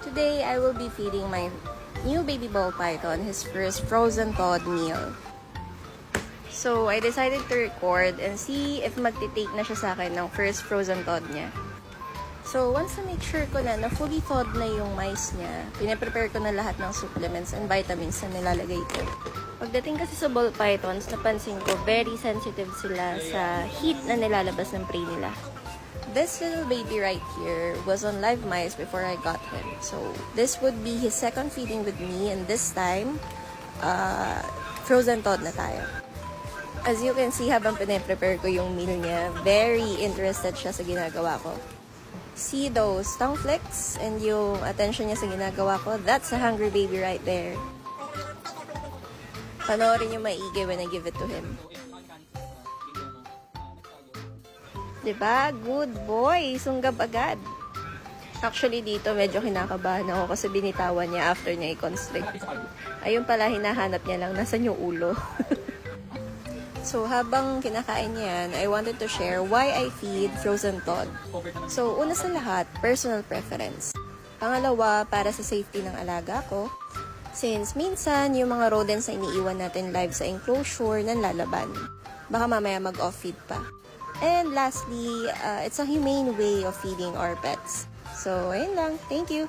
Today, I will be feeding my new baby ball python his first frozen thawed meal. So, I decided to record and see if magtitake na siya sa akin ng first frozen thawed niya. So, once na make sure ko na fully thawed na yung mice niya, pinaprepare ko na lahat ng supplements and vitamins na nilalagay ko. Pagdating kasi sa ball pythons, napansin ko very sensitive sila sa heat na nilalabas ng prey nila. This little baby right here was on live mice before I got him. So, this would be his second feeding with me, and this time, frozen thawed na tayo. As you can see, habang pinaprepare ko yung meal niya, very interested siya sa ginagawa ko. See those tongue flicks and yung attention niya sa ginagawa ko? That's a hungry baby right there. Panoorin yung maigi when I give it to him. Diba? Good boy! Sunggab agad. Actually, dito medyo kinakabahan ako kasi binitawan niya after niya i-constrict. Ayun pala, hinahanap niya lang nasan yung ulo. So, habang kinakain niya yan, I wanted to share why I feed frozen thawed. So, una sa lahat, personal preference. Pangalawa, para sa safety ng alaga ko. Since minsan, yung mga rodents na iniiwan natin live sa enclosure nanlalaban. Baka mamaya mag-off feed pa. And lastly, it's a humane way of feeding our pets. So, ayun lang. Thank you.